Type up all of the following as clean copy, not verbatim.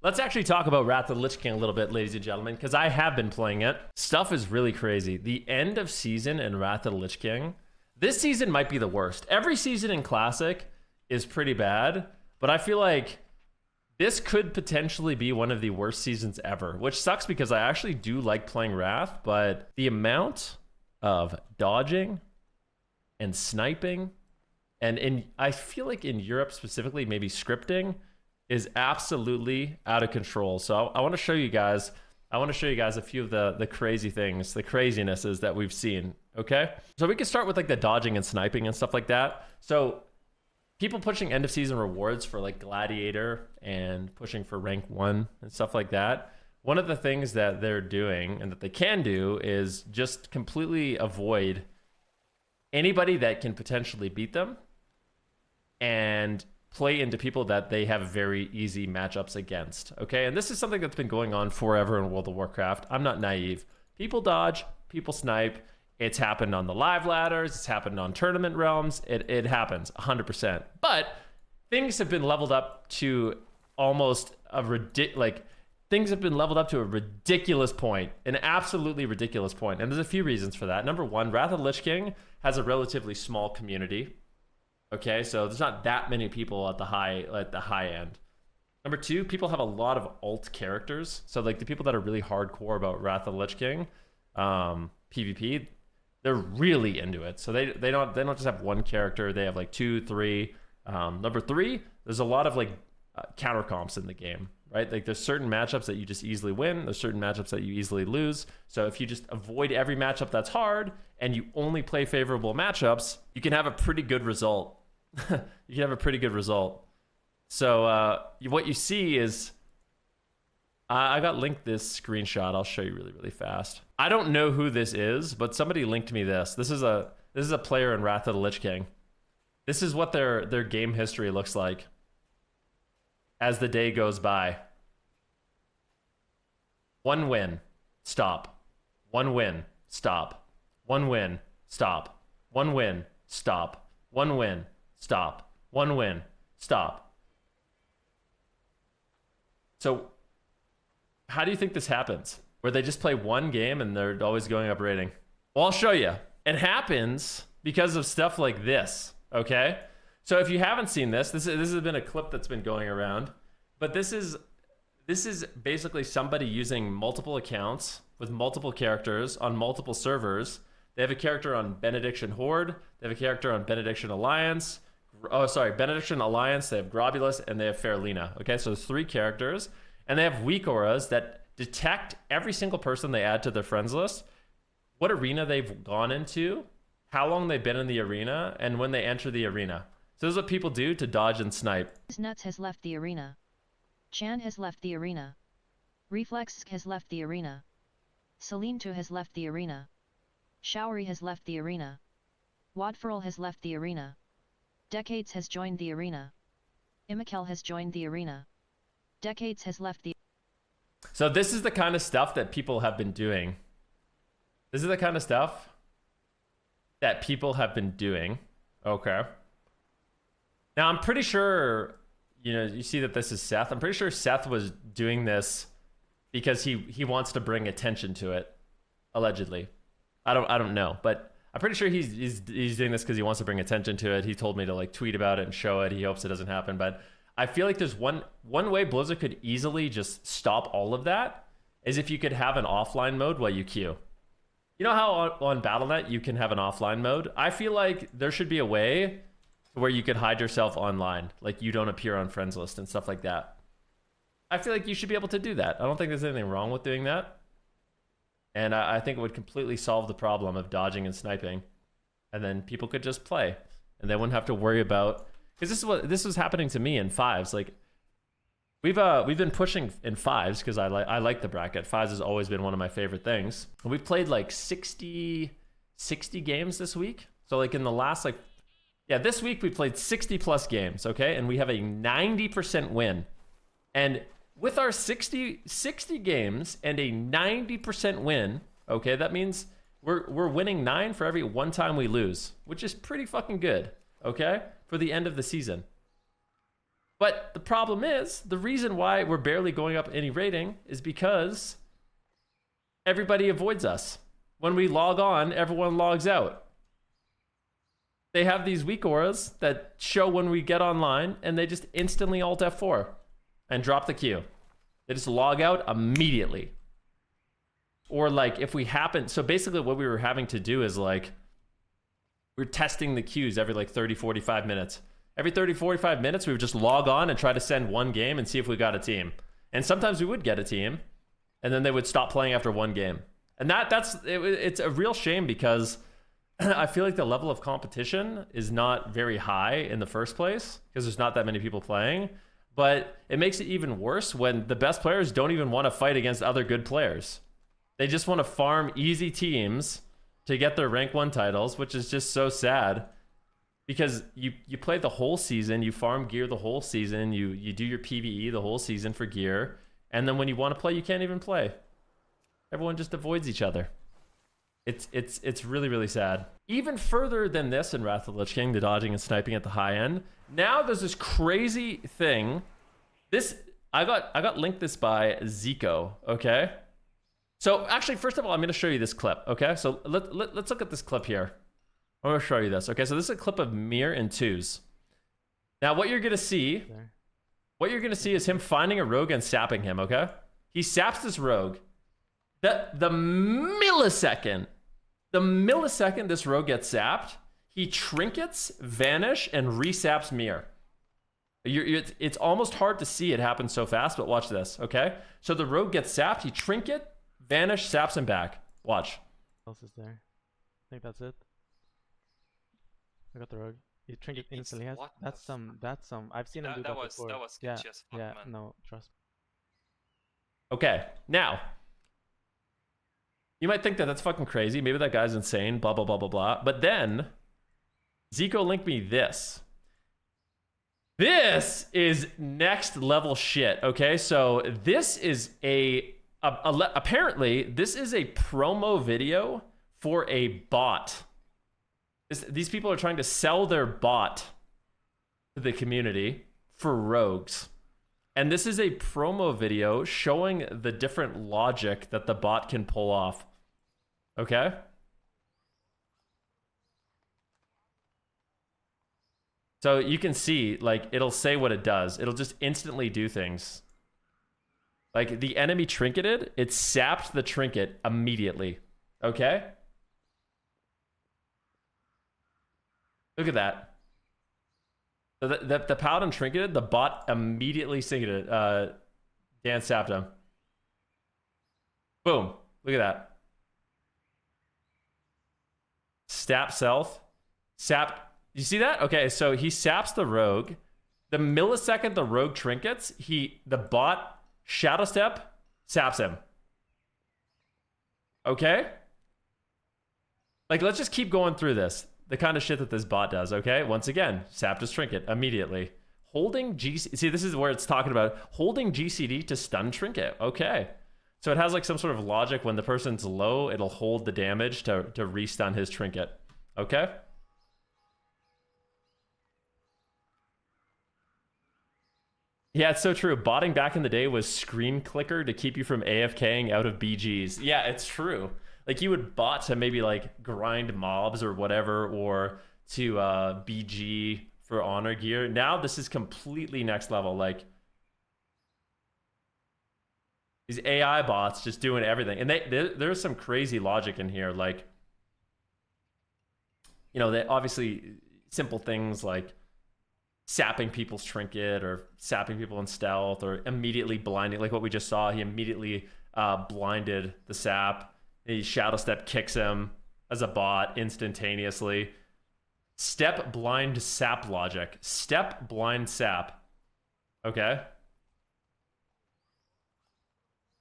Let's actually talk about Wrath of the Lich King a little bit, ladies and gentlemen, because I have been playing it. Stuff is really crazy. The end of season in Wrath of the Lich King, this season might be the worst. Every season in Classic is pretty bad, but I feel like this could potentially be one of the worst seasons ever, which sucks because I actually do like playing Wrath, but the amount of dodging and sniping, and I feel like in Europe specifically, maybe scripting, is absolutely out of control. So I want to show you guys, a few of the crazy things, the crazinesses that we've seen, okay? So we can start with like the dodging and sniping and stuff like that. So people pushing end of season rewards for like Gladiator and pushing for rank 1 and stuff like that. One of the things that they're doing and that they can do is just completely avoid anybody that can potentially beat them and play into people that they have very easy matchups against, okay? And this is something that's been going on forever in World of Warcraft. I'm not naive. People dodge, people snipe. It's happened on the live ladders. It's happened on tournament realms. It happens 100%. But things have been leveled up to almost a things have been leveled up to a ridiculous point, an absolutely ridiculous point. And there's a few reasons for that. Number one, Wrath of the Lich King has a relatively small community. Okay, so there's not that many people at the high end. Number two, people have a lot of alt characters. So like the people that are really hardcore about Wrath of the Lich King, PvP, they're really into it. So they don't just have one character. They have like 2, 3. Number three, there's a lot of like counter comps in the game, right? Like there's certain matchups that you just easily win. There's certain matchups that you easily lose. So if you just avoid every matchup that's hard and you only play favorable matchups, you can have a pretty good result. You can have a pretty good result. So what you see is, I got linked this screenshot. I'll show you really, really fast. I don't know who this is, but somebody linked me this. This is a player in Wrath of the Lich King. This is what their game history looks like as the day goes by. 1 win, stop. 1 win, stop. 1 win, stop. 1 win, stop. 1 win, stop. 1 win, stop. So how do you think this happens? Where they just play one game and they're always going up rating? Well, I'll show you. It happens because of stuff like this, okay? So if you haven't seen this has been a clip that's been going around, but this is basically somebody using multiple accounts with multiple characters on multiple servers. They have a character on Benediction Horde, they have a character on Benediction Alliance, Benediction Alliance, they have Grobulus, and they have Fairlina. Okay, so there's 3 characters, and they have weak auras that detect every single person they add to their friends list, what arena they've gone into, how long they've been in the arena, and when they enter the arena. So this is what people do to dodge and snipe. Nuts has left the arena. Chan has left the arena. Reflex has left the arena. Celine 2 has left the arena. Showery has left the arena. Wadferl has left the arena. Decades has joined the arena. Imikel has joined the arena. Decades has left the... So this is the kind of stuff that people have been doing. This is the kind of stuff that people have been doing. Okay. Now I'm pretty sure, you see that this is Seth. I'm pretty sure Seth was doing this because he wants to bring attention to it, allegedly. I don't know, but I'm pretty sure he's doing this because he wants to bring attention to it. He told me to like tweet about it and show it. He hopes it doesn't happen, but I feel like there's one way Blizzard could easily just stop all of that is if you could have an offline mode while you queue. You know how on Battle.net you can have an offline mode? I feel like there should be a way where you could hide yourself online, like you don't appear on friends list and stuff like that. I feel like you should be able to do that. I don't think there's anything wrong with doing that. And I think it would completely solve the problem of dodging and sniping. And then people could just play. And they wouldn't have to worry about... Because this was happening to me in 5s. Like, we've been pushing in 5s because I like the bracket. 5s has always been one of my favorite things. And we've played like 60 games this week. So like in the last this week we played 60 plus games, okay? And we have a 90% win. And with our 60 games and a 90% win, okay, that means we're winning 9 for every 1 time we lose, which is pretty fucking good, okay, for the end of the season. But the problem is, the reason why we're barely going up any rating is because everybody avoids us. When we log on, everyone logs out. They have these weak auras that show when we get online, and they just instantly Alt F4 and drop the queue. They just log out immediately. Or like if we happen, so basically what we were having to do is like, we're testing the queues every like 30, 45 minutes. Every 30, 45 minutes, we would just log on and try to send one game and see if we got a team. And sometimes we would get a team, and then they would stop playing after one game. And it's a real shame because I feel like the level of competition is not very high in the first place because there's not that many people playing. But it makes it even worse when the best players don't even want to fight against other good players. They just want to farm easy teams to get their rank 1 titles, which is just so sad. Because you play the whole season, you farm gear the whole season, you do your PvE the whole season for gear, and then when you want to play, you can't even play. Everyone just avoids each other. It's really, really sad. Even further than this in Wrath of the Lich King, the dodging and sniping at the high end, now there's this crazy thing. I got linked this by Zico, okay? So actually, first of all, I'm going to show you this clip, okay? So let's look at this clip here. I'm going to show you this, okay? So this is a clip of Mir and Twos. Now, what you're going to see is him finding a rogue and sapping him, okay? He saps this rogue. The millisecond this rogue gets sapped, he trinkets, vanish, and resaps Mir. It's almost hard to see it happen so fast, but watch this, okay? So the rogue gets sapped, he trinket, vanish, saps him back. Watch. What else is there? I think that's it. I got the rogue. He trinket instantly. That's some. I've seen him do that before. That was yeah, sketchy as fuck, yeah. man. No, trust me. Okay, now you might think that that's fucking crazy. Maybe that guy's insane. Blah blah blah blah blah. But then Zico linked me this. This is next level shit. Okay, so this is apparently this is a promo video for a bot. These people are trying to sell their bot to the community for rogues. And this is a promo video showing the different logic that the bot can pull off. Okay? So you can see, like, it'll say what it does. It'll just instantly do things. Like, the enemy trinketed, it sapped the trinket immediately. Okay? Look at that. So the paladin trinketed, the bot immediately sinketed it. Dan sapped him. Boom. Look at that. Sap self. Sap. You see that? Okay, so he saps the rogue. The millisecond the rogue trinkets, the bot shadow step saps him. Okay? Like, let's just keep going through this. The kind of shit that this bot does, okay? Once again, sapped his trinket immediately. Holding GCD, see, this is where it's talking about holding GCD to stun trinket. Okay. So it has like some sort of logic. When the person's low, it'll hold the damage to restun his trinket. Okay? Yeah, it's so true. Botting back in the day was screen clicker to keep you from AFKing out of BGs. Yeah, it's true. Like, you would bot to maybe like grind mobs or whatever, or to BG for honor gear. Now this is completely next level. Like, these AI bots just doing everything. And there's some crazy logic in here. Like, you know, they obviously simple things like sapping people's trinket or sapping people in stealth or immediately blinding, like what we just saw. He immediately blinded the sap. He shadow step kicks him as a bot instantaneously. Step blind sap logic. Step blind sap. Okay.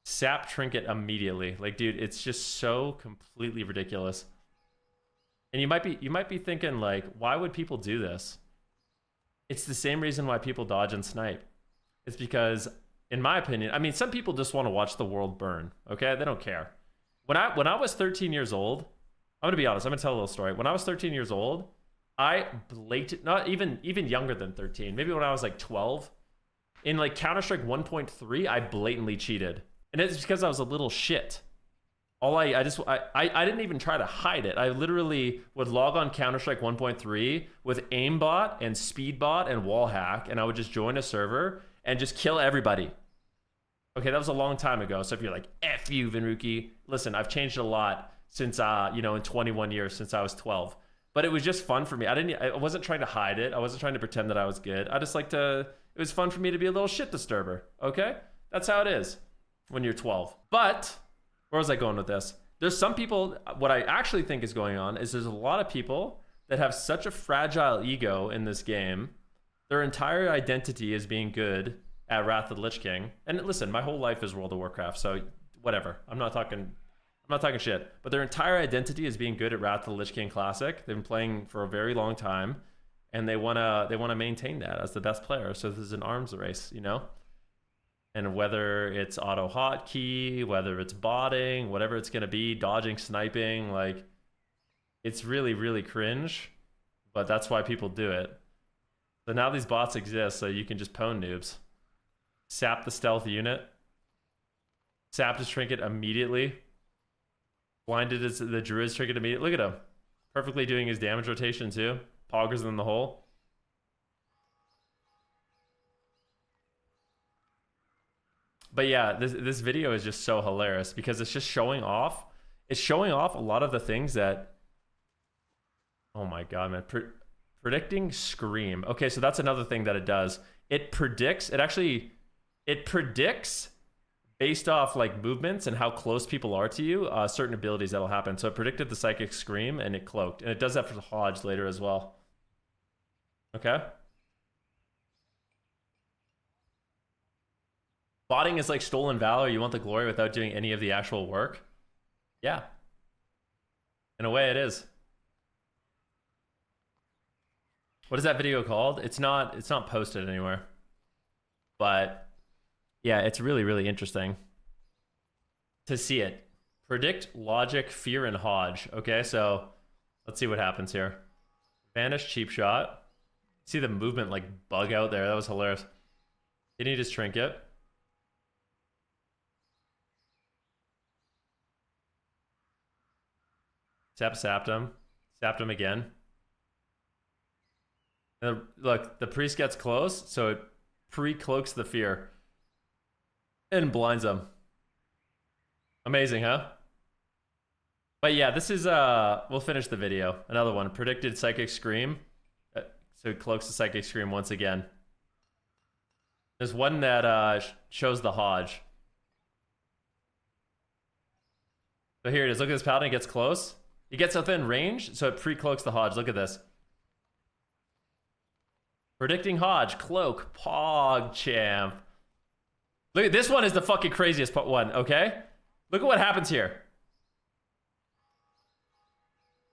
Sap trinket immediately. Like, dude, it's just so completely ridiculous. And you might be thinking, like, why would people do this? It's the same reason why people dodge and snipe. It's because, in my opinion, I mean, some people just want to watch the world burn. Okay, they don't care. When I was 13 years old, I'm gonna be honest. I'm gonna tell a little story. When I was 13 years old, I not even younger than 13. Maybe when I was like 12, In like Counter-Strike 1.3, I blatantly cheated. And it's because I was a little shit. I didn't even try to hide it. I literally would log on Counter-Strike 1.3 with aimbot and speedbot and wallhack, and I would just join a server and just kill everybody. Okay, that was a long time ago. So if you're like, F you, Venruki, listen, I've changed a lot since, you know, in 21 years since I was 12. But it was just fun for me. I wasn't trying to hide it. I wasn't trying to pretend that I was good. I just like to, it was fun for me to be a little shit disturber, okay? That's how it is when you're 12. But where was I going with this? There's some people, what I actually think is going on is there's a lot of people that have such a fragile ego in this game. Their entire identity is being good at Wrath of the Lich King. And listen, my whole life is World of Warcraft, so whatever. I'm not talking shit. But their entire identity is being good at Wrath of the Lich King Classic. They've been playing for a very long time, and they wanna maintain that as the best player. So this is an arms race, you know? And whether it's auto hotkey, whether it's botting, whatever it's gonna be, dodging, sniping, like, it's really, really cringe, but that's why people do it. So now these bots exist, so you can just pwn noobs. Sap the stealth unit. Sap his trinket immediately. Blinded is the druid's trinket immediately. Look at him. Perfectly doing his damage rotation too. Poggers in the hole. But yeah, this video is just so hilarious because it's just showing off. It's showing off a lot of the things that, oh my god, man. Predicting Scream. Okay, so that's another thing that it does. It predicts based off like movements and how close people are to you, certain abilities that'll happen. So it predicted the Psychic Scream and it cloaked. And it does that for the Hodge later as well. Okay. Botting is like stolen valor. You want the glory without doing any of the actual work. Yeah. In a way it is. What is that video called? It's not posted anywhere. But yeah, it's really, really interesting to see it. Predict, logic, fear, and Hodge. Okay, so let's see what happens here. Vanish, cheap shot. See the movement like bug out there. That was hilarious. Didn't he just trinket? Sapped him. Sapped him again. And look, the priest gets close, so it pre-cloaks the fear. And blinds them. Amazing, huh? But yeah, this is, we'll finish the video. Another one, predicted Psychic Scream. So it cloaks the Psychic Scream once again. There's one that shows the Hodge. So here it is, look at this paladin, it gets close. He gets within range, so it pre-cloaks the Hodge. Look at this. Predicting Hodge, cloak, pog champ. Look at this one is the fucking craziest one, okay? Look at what happens here.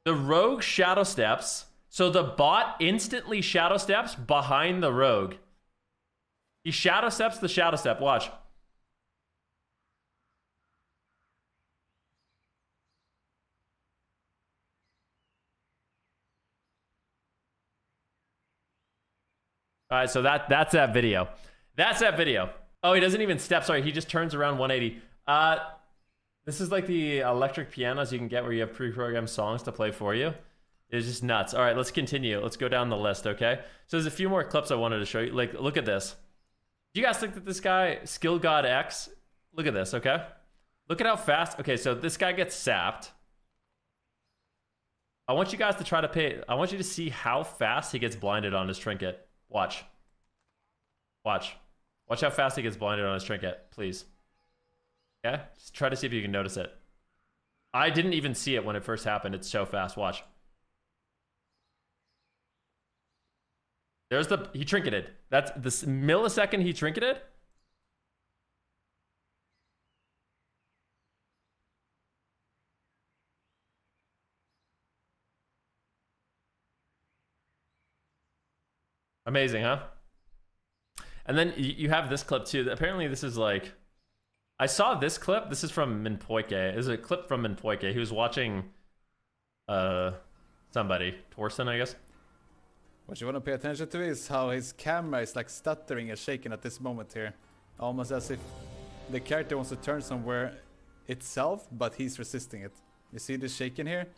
The rogue shadow steps, so the bot instantly shadow steps behind the rogue. He shadow steps the shadow step, watch. All right, so that's that video. That's that video. Oh, he doesn't even step. Sorry, he just turns around 180. This is like the electric pianos you can get where you have pre-programmed songs to play for you. It's just nuts. All right, let's continue. Let's go down the list, okay? So there's a few more clips I wanted to show you. Like, look at this. Do you guys think that this guy, Skill God X, look at this, okay? Look at how fast. Okay, so this guy gets sapped. I want you guys to try to pay. I want you to see how fast he gets blinded on his trinket. Watch. Watch. Watch how fast he gets blinded on his trinket, please. Okay? Just try to see if you can notice it. I didn't even see it when it first happened. It's so fast. Watch. There's the... He trinketed. That's the millisecond he trinketed. Amazing, huh? And then you have this clip too. Apparently this is like... I saw this clip. This is from Minpoike. This is a clip from Minpoike. He was watching somebody. Torsten, I guess. What you want to pay attention to is how his camera is like stuttering and shaking at this moment here. Almost as if the character wants to turn somewhere itself, but he's resisting it. You see this shaking here?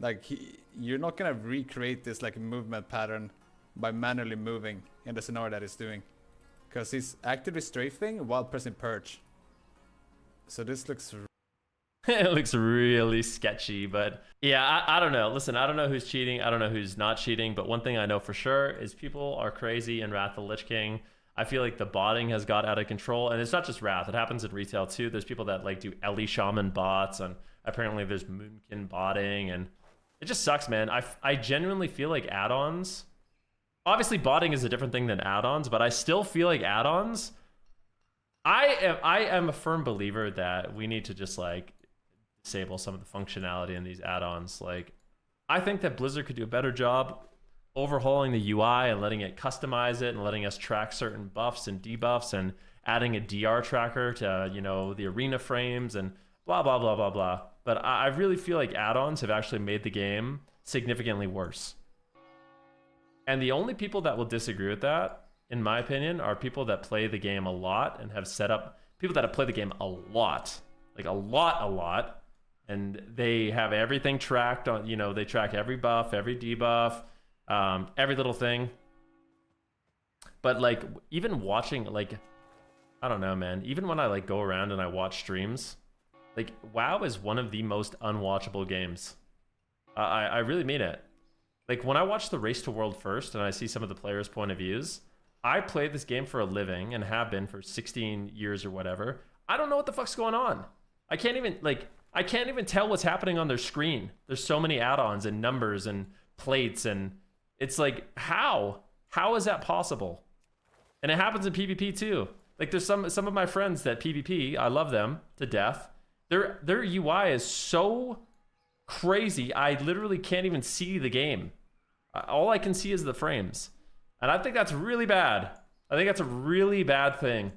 Like, you're not gonna recreate this like movement pattern by manually moving in the scenario that he's doing. Because he's actively strafing while pressing purge. So this looks... It looks really sketchy, but yeah, I don't know. Listen, I don't know who's cheating. I don't know who's not cheating, but one thing I know for sure is people are crazy in Wrath of the Lich King. I feel like the botting has got out of control, and it's not just Wrath. It happens in retail too. There's people that like do Ellie Shaman bots, and apparently there's Moonkin botting, and it just sucks, man. I genuinely feel like add-ons... Obviously, botting is a different thing than add-ons, but I still feel like add-ons... I am a firm believer that we need to just like disable some of the functionality in these add-ons. Like, I think that Blizzard could do a better job overhauling the UI and letting it customize it and letting us track certain buffs and debuffs and adding a DR tracker to, you know, the arena frames and blah, blah, blah, blah, blah. But I really feel like add-ons have actually made the game significantly worse. And the only people that will disagree with that, in my opinion, are people that play the game a lot and have set up... People that have played the game a lot. Like, a lot. And they have everything tracked on... You know, they track every buff, every debuff, every little thing. But, like, even watching, like... I don't know, man. Even when I, like, go around and I watch streams... Like, WoW is one of the most unwatchable games. I really mean it. Like, when I watch the Race to World first and I see some of the players' point of views, I play this game for a living and have been for 16 years or whatever. I don't know what the fuck's going on. I can't even tell what's happening on their screen. There's so many add-ons and numbers and plates, and it's like, how? How is that possible? And it happens in PvP too. Like, there's some of my friends that PvP, I love them to death. Their UI is so crazy, I literally can't even see the game. All I can see is the frames. And I think that's really bad. I think that's a really bad thing.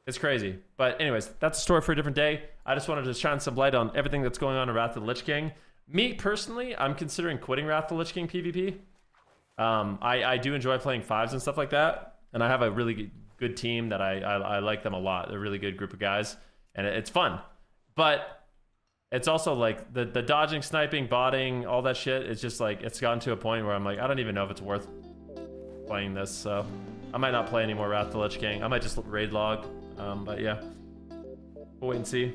It's crazy. But anyways, that's a story for a different day. I just wanted to shine some light on everything that's going on in Wrath of the Lich King. Me, personally, I'm considering quitting Wrath of the Lich King PvP. I do enjoy playing fives and stuff like that. And I have a really good team that I like them a lot. They're a really good group of guys. And it's fun. But it's also like the dodging, sniping, botting, all that shit. It's just like, it's gotten to a point where I'm like, I don't even know if it's worth playing this. So I might not play any more Wrath of the Lich King. I might just raid log. But yeah, we'll wait and see.